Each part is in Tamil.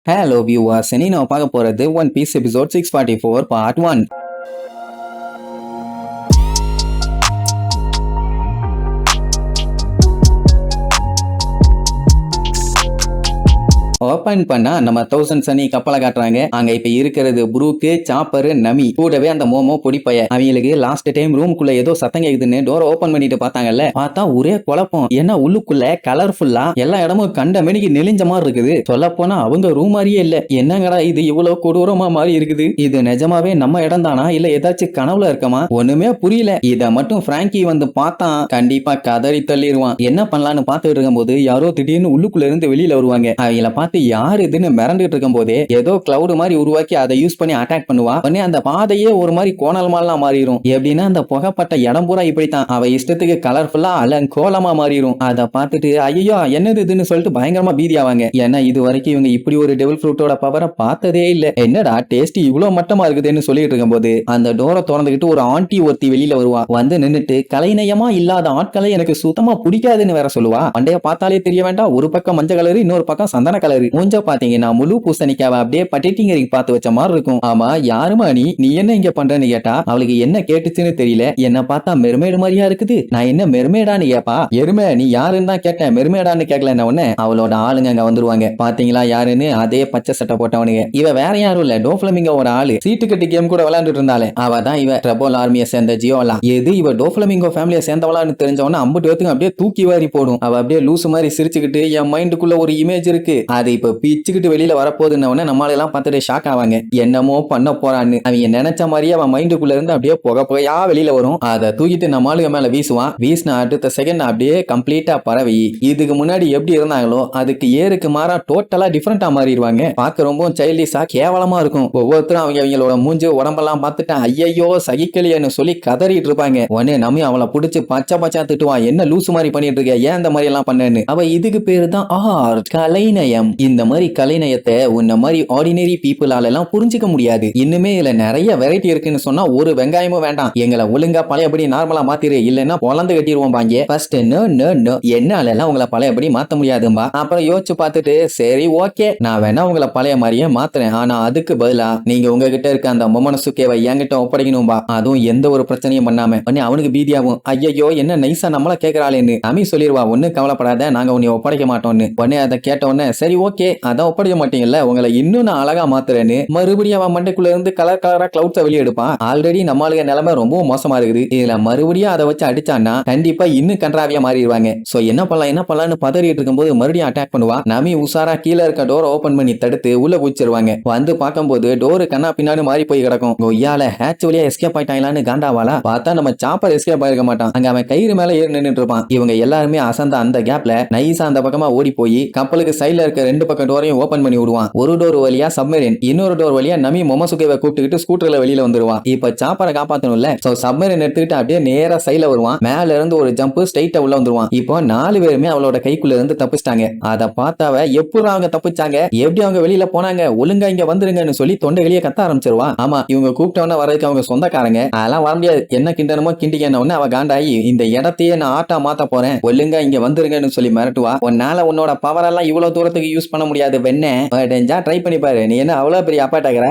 Hello viewers, இனி நம்ம பார்க்க போறது One Piece episode 644 part 1. Open பண்ணா நம்ம 1000 சனி கப்பலை காட்டுறாங்க. அங்க இப்ப இருக்கிறது புரூக்கு, சாப்பரு, நமி, கூடவே அந்த மோமோ பொடிப்பைய. அவங்களுக்கு லாஸ்ட் டைம் ரூமுக்குள்ள ஏதோ சத்தம் கேக்குதுன்னு டோர் ஓபன் பண்ணிட்டு பார்த்தாங்கல்ல, பார்த்தா ஒரே குழப்பம். ஏன்னா உள்ளுக்குள்ள கலர்ஃபுல்லா எல்லா இடமும் கண்ட மணிக்கு நெளிஞ்ச மாதிரி இருக்குது. சொல்ல போனா அவங்க ரூம் மாதிரியே இல்ல. என்னங்கடா இது இவ்வளவு கொடூரமா மாதிரி இருக்குது, இது நிஜமாவே நம்ம இடம் தானா இல்ல ஏதாச்சும் கனவுல இருக்கமா, ஒண்ணுமே புரியல. இத மட்டும் பிராங்கி வந்து பார்த்தா கண்டிப்பா கதறி தள்ளிடுவான். என்ன பண்ணலான்னு பார்த்துட்டு இருக்கும் போது யாரோ திடீர்னு உள்ளுக்குள்ள இருந்து வெளியில வருவாங்க. அவங்கள பார்த்து யாரு இதுன்னு மிரண்டுட்டு இருக்கும் போதே ஏதோ கிளவுட் மாதிரி உருவாக்கி அதை யூஸ் பண்ணி அட்டாக் பண்ணுவா. உடனே அந்த பாதையே ஒரு மாதிரி கோணல்மாலாம் மாறிடும். எப்படின்னா அந்த புகைப்பட்ட இடம் பூரா இப்படித்தான் அவ இஷ்டத்துக்கு கலர்ஃபுல்லா அலங்கோலமா மாறிடும். அதை பார்த்துட்டு ஐயோ என்னது இதுன்னு சொல்லிட்டு பயங்கரமா பீதி ஆவாங்க. ஏன்னா இது வரைக்கும் இவங்க இப்படி ஒரு டெவில் ஃப்ரூட்டோட பவரை பார்த்ததே இல்ல. என்னடா டேஸ்ட் இவ்வளவு மட்டமா இருக்குதுன்னு சொல்லிட்டு இருக்கும் போது அந்த டோரை திறந்துகிட்டு ஒரு ஆண்டி ஒருத்தி வெளியில வருவா. வந்து நின்னுட்டு கலைநயமா இல்லாத ஆட்களை எனக்கு சுத்தமா பிடிக்காதுன்னு வேற சொல்லுவா. பண்டைய பார்த்தாலே தெரிய வேண்டாம், ஒரு பக்கம் மஞ்சள் கலரு இன்னொரு பக்கம் சந்தன கலரு. மூஞ்ச பாத்தீங்கன்னா முழு பூசணிக்காவை அப்படியே பட்டிட்டிங்கரிக்கு பார்த்து வச்ச மாதிரி இருக்கும். ஆமா யாருமா நீ என்ன இங்க பண்றன்னு கேட்டா அவளுக்கு என்ன கேட்டுச்சுன்னு தெரியல. என்ன பார்த்தா மெர்மேடு மாதிரியா இருக்குது. நான் என்ன மெர்மேடான்னு கேப்பா. எருமை நீ யாருன்னு தான் கேட்டேன், மெர்மேடான்னு கேட்கல. உடனே அவளோட ஆளுங்க அங்க வந்துருவாங்க. பாத்தீங்களா யாருன்னு, அதே பச்சை சட்டை போட்டவனுங்க. இவ வேற யாரும் இல்ல, டோஃப்ளமிங்கோட ஆளு. சீட்டு கட்டி கேம் கூட விளையாண்டுட்டு இருந்தாலே அவ தான் இவ ட்ரபோல் ஆர்மியை சேர்ந்த ஜியோலா. எது இவ டோஃப்ளமிங்கோ ஃபேமிலியை சேர்ந்தவளான்னு தெரிஞ்சவன அம்புட்டு பேத்துக்கு அப்படியே தூக்கி வாரி போடும். அவ அப்படியே லூசு மாதிரி சிரிச்சுக்கிட்டு என் மைண்டுக்குள்ள ஒரு இமேஜ் இருக்கு, அது இப்ப பிச்சுக்கிட்டு வெளியில வரப்போகுதுன்னு நம்மளால பார்த்துட்டு ஷாக் ஆவாங்க. என்னமோ பண்ண போறான்னு அவங்க நினைச்ச மாதிரியே அவன் மைண்டுக்குள்ள இருந்து அப்படியே புகையா வெளியில வரும். அதை தூக்கிட்டு நம்மளுக்கு மேல வீசுவான். வீசின அடுத்த செகண்ட் அப்படியே கம்ப்ளீட்டா பரவி இதுக்கு முன்னாடி எப்படி இருந்தாங்களோ அதுக்கு ஏருக்கு மாறா டோட்டலா டிஃபரெண்டா மாறிடுவாங்க. பார்க்க ரொம்ப சைல்டிஷா கேவலமா இருக்கும். ஒவ்வொருத்தரும் அவங்களோட மூஞ்சு உடம்பெல்லாம் பார்த்துட்டு ஐயோ சகிக்கலையன்னு சொல்லி கதறிட்டு இருப்பாங்க. உடனே நம்ம அவளை பிடிச்சி பச்சா திட்டுவான். என்ன லூசு மாதிரி பண்ணிட்டு இருக்க, ஏன் இந்த மாதிரி எல்லாம் பண்ணு. அவ இதுக்கு பேரு தான் கலைநயம். இந்த மாதிரி கலைநயத்தை உன்ன மாதிரி ஆர்டினரி பீப்புளால எல்லாம் புரிஞ்சுக்க முடியாது. இன்னுமே இதுல நிறைய வெரைட்டி இருக்குன்னு சொன்னா ஒரு வெங்காயமும் வேண்டாம், எங்களை ஒழுங்கா பழையபடி நார்மலா மாத்திரு, இல்லன்னா பொலந்து கட்டிடுவோம் பாங்க. ஃபர்ஸ்ட் நோ என்னால எல்லாம் உங்களை பழையபடி மாத்த முடியாதும்பா. அப்புறம் யோசிச்சு பார்த்துட்டு சரி ஓகே நான் வேணா உங்களை பழைய மாதிரியே மாத்துறேன், ஆனா அதுக்கு பதிலா நீங்க உங்ககிட்ட இருக்க அந்த மொமனசுக்கேவை என்கிட்ட ஒப்படைக்கணும்பா, அதுவும் எந்த ஒரு பிரச்சனையும் பண்ணாம. அவனுக்கு பீதியாகும். ஐயோ என்ன நைசா நம்மள கேட்கறாளேன்னு அமி சொல்லிடுவா. ஒண்ணு கவலைப்படாத நாங்க உன்னை ஒப்படைக்க மாட்டோம்னு. உடனே அதை கேட்ட உடனே சரி ஓகே அதான் ஒப்படைக்க மாட்டீங்கல்ல, உங்களை இன்னும் நான் அழகா மாத்துறேன்னு மறுபடியும் அவன் மண்டைக்குள்ள இருந்து கலர் கலரா கிளவுட்ஸை வெளியே எடுப்பான். ஆல்ரெடி நம்மளுக்கு நிலைமை ரொம்ப மோசமா இருக்குது, இதுல மறுபடியும் அதை வச்சு அடிச்சான்னா கண்டிப்பா இன்னும் கன்றாவியா மாறிடுவாங்க. சோ என்ன பண்ணலாம்னு பதறிட்டு இருக்கும்போது மறுபடியும் அட்டாக் பண்ணுவா. நமி உசாரா கீழே இருக்க டோரை ஓபன் பண்ணி தடுத்து உள்ள குச்சிருவாங்க. வந்து பார்க்கும்போது டோரு கண்ணா பின்னாடி மாறி போய் கிடக்கும். கொய்யால ஹேட்ச் வழியா எஸ்கேப் ஆயிட்டாங்களான்னு காண்டாவாளா பார்த்தா நம்ம சாப்பர் எஸ்கேப் ஆயிருக்க மாட்டான். அங்க அவன் கயிறு மேல ஏறி நின்னுட்டு இருப்பான். இவங்க எல்லாருமே அசந்த அந்த கேப்ல நைஸா அந்த பக்கமா ஓடி போய் கப்பலுக்கு சைடுல இருக்க ரெண்டு பக்கம் டோரையும் ஓபன் பண்ணி விடுவான். ஒரு டோர் வழியா சப்மரின், இன்னொரு டோர் வழியா நமி மொமசுகேவை கூப்பிட்டுக்கிட்டு ஸ்கூட்டர்ல வெளியில வந்துருவான். இப்ப சாப்பரை காப்பாத்தணும்ல, சோ சப்மரின் எடுத்துக்கிட்டு அப்படியே நேரா சைடுல வருவான். மேல இருந்து ஒரு ஜம்ப் ஸ்ட்ரைட்டா உள்ள வந்துருவான். இப்போ 4 பேருமே அவளோட கைக்குள்ள இருந்து தப்பிச்சிட்டாங்க. அதை பார்த்தாவ எப்படி அவங்க தப்பிச்சாங்க, எப்படி அவங்க வெளியில போனாங்க, ஒழுங்கா இங்க வந்துருங்கன்னு சொல்லி தொண்டை வெளியே கத்த ஆரம்பிச்சிருவா. ஆமா இவங்க கூப்பிட்டவன வரதுக்கு அவங்க சொந்தக்காரங்க, அதெல்லாம் வர முடியாது, என்ன கிண்டனமோ கிண்டிக்கன்னு அவ காண்டாயி இந்த இடத்தையே நான் ஆட்டா மாத்த போறேன், ஒழுங்கா இங்க வந்துருங்கன்னு சொல்லி மிரட்டுவா. உன்னால உன்னோட பவர் எல்லாம் இவ்வளவு தூரத்துக்கு யூஸ் பண்ண முடியாது வெண்ணே, ட்ரை பண்ணி பாரு, நீ என்ன அவ்வளவு பெரிய அப்பாட்டாக்குற,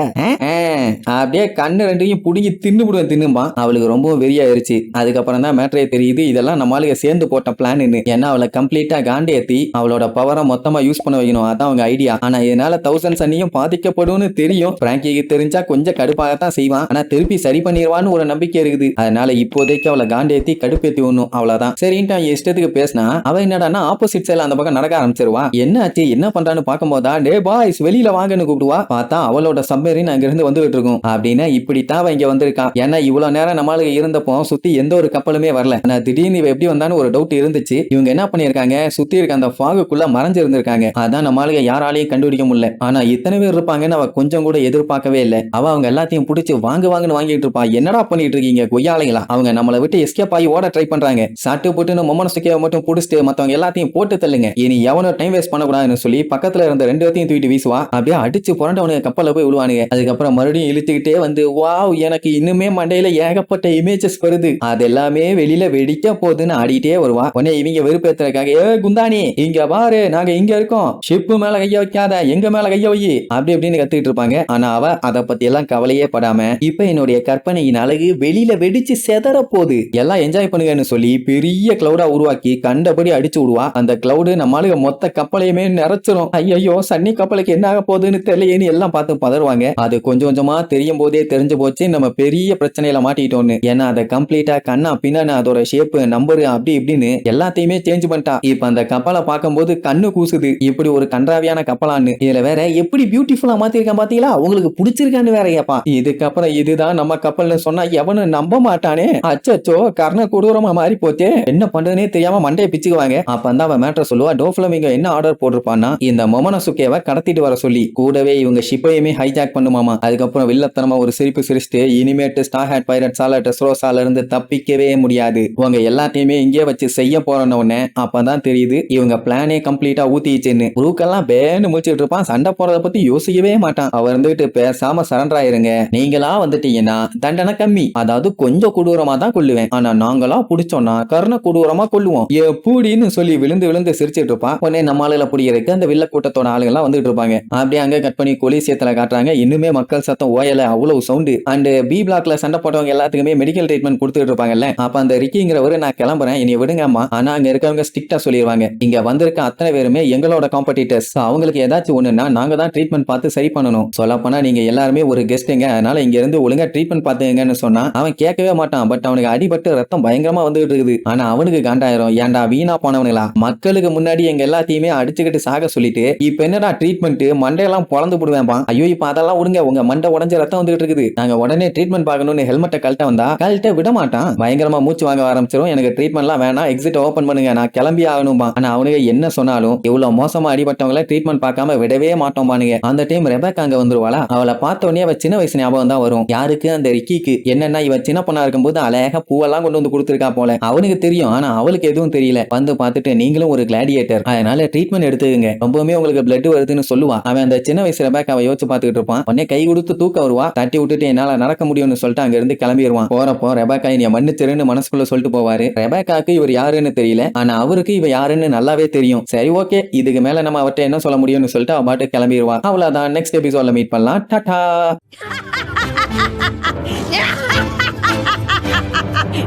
அப்படியே கண்ணு ரெண்டையும் புடுங்கி தின்னுடுவேன் தின்னும்பா. அவளுக்கு ரொம்ப வெறியாயிருச்சு. அதுக்கப்புறம் தான் மேட்டரே தெரியுது இதெல்லாம் நம்மளுக்கு சேர்ந்து போட்ட பிளான். ஏன்னா அவளை கம்ப்ளீட்டா காண்டி ஏத்தி அவளோட பவரை மொத்தமா யூஸ் பண்ண வைக்கணும், அதான் அவங்க ஐடியா. ஆனா இதனால 1000 சன்னியும் பாதிக்கப்படும்னு தெரியும். பிராங்கிக்கு தெரிஞ்சா கொஞ்சம் கடுப்பாகத்தான் செய்வான், ஆனா திருப்பி சரி பண்ணிடுவான்னு ஒரு நம்பிக்கை இருக்குது. அதனால இப்போதைக்கு அவளை காண்டேத்தி கடுப்பேத்தி ஒண்ணும் அவ்வளவுதான். சரின்ட்டு அவன் இஷ்டத்துக்கு பேசினா அவ என்னடானா ஆப்போசிட் சைடுல அந்த பக்கம் நடக்க ஆரம்பிச்சிருவா. என்ன ஆச்சு என்ன பண்றான்னு பார்க்கும்போதா டே பாய்ஸ் வெளியில வாங்கன்னு கூப்பிடுவா. பார்த்தா அவளோட சப்மரின் அங்க இருந்து வந்துகிட்டு இருக்கும். அப்படின்னா இப்படித்தான் அவ இங்க வந்திருக்கான். ஏன்னா இவ்வளவு நேரம் நம்மளுக்கு இருந்தப்போ சுத்தி எந்த ஒரு கப்பலுமே வரல. ஆனா திடீர்னு இவ எப்படி வந்தான்னு ஒரு டவுட் இருந்துச்சு. இவங்க என்ன பண்ணிருக்காங்க, சுத்தி இருக்க அந்த ஃபாகுக்குள்ள மறைஞ்சு இருந்திருக்காங்க. அதான் நம்மளுக்கு யாராலையும் கண்டுபிடிக்க முடியல. ஆனா இத்தனை பேர் இருப்பாங்கன்னு அவ கொஞ்சம் கூட எதிர்பார்க்கவே இல்லை. அவங்க எல்லாத்தையும் பிடிச்சி வாங்குன்னு வாங்கிட்டு இருப்பா. என்னடா பண்ணிட்டு இருக்கீங்க கொய்யாலைங்களா, அவங்க நம்மளை விட்டு எஸ்கேப் ஆகி ஓட ட்ரை பண்றாங்க. சாட்டு போட்டு மொமனசுக்கேவை மட்டும் பிடிச்சிட்டு மத்தவங்க எல்லாத்தையும் போட்டு தள்ளுங்க, இனி எவனோ டைம் வேஸ்ட் பண்ணக்கூடாதுன்னு சொல்லி பக்கத்துல இருந்த 2 பேத்தையும் தூக்கிட்டு வீசுவா. அப்படியே அடிச்சு புரண்டவனுக்கு கப்பல்ல போய் விழுவானுங்க. அதுக்கப்புறம் மறுபடியும் இழுத்துக்கிட்டே வந்து வாவ் எனக்கு இன்னுமே மண்டையில ஏகப்பட்ட இமேஜஸ் வருது, அது எல்லாமே வெளியில வெடிக்க போகுதுன்னு ஆடிட்டே வருவா. உடனே இவங்க வெறுப்பேத்துறதுக்காக ஏ குந்தானி இங்க பாரு நாங்க இங்க இருக்கோம், ஷிப்பு மேல கைய வைக்காத எங்க மேல கைய வை அப்படி அப்படின்னு கத்துக்கிட்டு இருப்பாங்க. ஆனா அவ அதை பத்தி எல்லாம் கவலையே படாம இப்ப என்னுடைய கற்பனையின் அழகு வெளியில வெடிச்சு செதற போகுது, எல்லாம் என்ஜாய் பண்ணுங்கன்னு சொல்லி பெரிய கிளவுடா உருவாக்கி கண்டபடி அடிச்சு விடுவா. அந்த கிளவுடு நம்மளுக்கு மொத்த கப்பலையுமே நிறைச்சிரும். ஐயோ சன்னி கப்பலுக்கு என்ன ஆக போகுதுன்னு தெரியலையேன்னு எல்லாம் பார்த்து பதறுவாங்க. அது கொஞ்சம் கொஞ்சமா தெரியும் போதே தெரிஞ்சு போச்சு நம்ம பெரிய பிரச்சனையில மாட்டிட்டோம்னு. ஏன்னா அதை கம்ப்ளீட்டா கண்ணா பின்னான்னு அதோட ஷேப் நம்பரு அப்படி இப்படின்னு எல்லாத்தையுமே சேஞ்ச் பண்ணிட்டா. இப்ப அந்த கப்பலை பார்க்கும்போது கண்ணு கூசுது, இப்படி ஒரு கன்றாவியான கப்பலான்னு. இதுல வேற எப்படி பியூட்டிஃபுல்லா மாத்திருக்கான் பாத்தீங்களா, உங்களுக்கு பிடிச்சிருக்கான்னு வேற கேப்பா. இதுக்கப்புறம் இதுதான் நம்ம கப்பல்னு சொன்னா எவனும் நம்ப மாட்டானே. அச்சச்சோ கர்ண கொடூரமா மாறி போச்சே, என்ன பண்றதுனே தெரியாம மண்டையை பிச்சுக்குவாங்க. அப்ப அந்த அவன் மேட்டர் சொல்லுவா. டோஃப்ளமிங்கோ என்ன ஆர்டர் போட்டிருப்பான்னா இந்த மொமனசுகேவை கடத்திட்டு வர சொல்லி கூடவே இவங்க ஷிப்பையுமே ஹைஜாக் பண்ணுமாமா. அதுக்கப்புறம் வில்லத்தனமா ஒரு சிரிப்பு சிரிச்சுட்டு இனிமேட்டு ஸ்டார் ஹேட் பைரட்ஸால டெஸ்ரோஸால இருந்து தப்பிக்கவே முடியாது, உங்க எல்லாத்தையுமே இங்கே வச்சு செய்ய போறோன்னு உடனே அப்பதான் தெரியுது இவங்க பிளானே கம்ப்ளீட்டா ஊத்திச்சுன்னு. குரூக்கெல்லாம் பேன்னு முடிச்சிட்டு இருப்பான், சண்டை போறத பத்தி யோசிக்கவே மாட்டான். அவர் இருந்துகிட்டு பேசாம சரண்டர் ஆயிருங்க, நீங்களா வந்துட்டீங்கன்னா தண்டனை கம்மி, அதாவது கொஞ்சம் கொடூரமா தான் கொல்லுவேன், ஆனா நாங்களா புடிச்சோம்னா கர்ண கொடூரமா கொல்லுவோம் எப்படின்னு சொல்லி விழுந்து விழுந்து சிரிச்சிட்டு இருப்பான். உடனே நம்ம ஆளுல புடிக்கிறதுக்கு அந்த வில்ல கூட்டத்தோட ஆளுங்க எல்லாம் வந்துட்டு இருப்பாங்க. அப்படியே அங்க கட் பண்ணி கொலிசியத்துல காட்டுறாங்க. இன்னுமே மக்கள் சத்தம் ஓயல, அவ்வளவு சவுண்டு. அண்ட் பி பிளாக்ல சண்டை போட்டவங்க எல்லாத்துக்குமே மெடிக்கல் ட்ரீட்மெண்ட் கொடுத்துட்டு இருப்பாங்கல்ல. அப்ப அந்த ரிக்கிங்கிறவரு நான் கிளம்புறேன் என்னை விடுங்கம்மா, ஆனா அங்க இருக்கவங்க ஸ்ட்ரிக்டா சொல்லிடுவாங்க இங்க வந்திருக்க அத்தனை பேருமே எங்களோட காம்படிட்டர்ஸ், அவங்களுக்கு ஏதாச்சும் ஒண்ணுன்னா நாங்க தான் ட்ரீட்மெண்ட் பார்த்து சரி பண்ணணும், சொல்ல போனா நீங்க எல்லாருமே ஒரு கெஸ்ட்டுங்க, அதனால இங்க இருந்து ஒழுங்கா ட்ரீட்மெண்ட் பாத்துங்கன்னு சொன்னா அவன் கேட்கவே மாட்டான். பட் அவனுக்கு அடிபட்டு ரத்தம் பயங்கரமா வந்துகிட்டு இருக்குது. ஆனா அவனுக்கு காண்டாயிரும், ஏன்டா வீணா போனவனுங்களா, மக்களுக்கு முன்னாடி எங்க எல்லாத்தையுமே அடிச்சுக்கிட்டு சாக சொல்லிட்டு இப்ப என்னடா ட்ரீட்மெண்ட் மண்டையெல்லாம் பொழந்து போடுவேன்பா. ஐயோ இப்ப அதெல்லாம் விடுங்க, உங்க மண்டை உடஞ்ச ரத்தம் வந்துகிட்டு இருக்குது, நாங்க உடனே ட்ரீட்மெண்ட் பார்க்கணும்னு ஹெல்மெட்டை கழட்ட வந்தா கழட்ட விட மாட்டான். பயங்கரமா மூச்சு வாங்க ஆரம்பிச்சிடும். எனக்கு ட்ரீட்மெண்ட்லாம் வேணாம், எக்ஸிட் ஓபன் பண்ணுங்க, நான் கிளம்பி ஆகணும்பா. ஆனா அவனுக்கு என்ன சொன்னாலும் இவ்வளவு மோசமா அடிபட்டவங்கள ட்ரீட்மெண்ட் பார்க்காம விடவே மாட்டோம் பானுங்க. அந்த டைம் ரெபேக்கா அங்க வந்துருவாளா. அவளை பார்த்த உடனே அவ சின்ன வயசு ஞாபகம் தான் வரும். யாருக்கு, அந்த ரிக்கிக்கு. என்னன்னா இவ சின்ன பொண்ணா இருக்கும்போது அழகா பூவெல்லாம் கொண்டு வந்து கொடுத்துருக்கா போல. அவனுக்கு தெரியும், ஆனா அவளுக்கு எதுவும் தெரியல. வந்து பார்த்துட்டு நீங்களும் ஒரு கிளாடியேட்டர், அதனால ட்ரீட்மெண்ட் எடுத்துக்கங்க, ரொம்பவுமே உங்களுக்கு பிளட் வருதுன்னு சொல்லுவா. அவன் அந்த சின்ன வயசு ரெபேக்காவை யோசிச்சு பார்த்துட்டு இருப்பான். உடனே கை கொடுத்து தூக்க வருவா. தட்டி விட்டுட்டு என்னால நடக்க முடியும்னு சொல்லிட்டு அங்க இருந்து கிளம்பிடுவான். போறப்போ ரெபேக்கா நீ மன்னிச்சிருன்னு மனசுக்குள்ள சொல்லிட்டு போவாரு. ரெபேக்காக்கு இவர் யாருன்னு தெரியல, ஆனா அவருக்கு இவ யாருன்னு நல்லாவே தெரியும். சரி ஓகே, இதுக்கு மேல நம்ம அவர்கிட்ட என்ன சொல்ல முடியும்னு சொல்லிட்டு அவ பாட்டு கிளம்பிடுவா. அவ்வளவுதான், நெக்ஸ்ட் எபிசோட்ல மீட் பண்ணலாம். டாடா.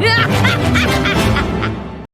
Yeah!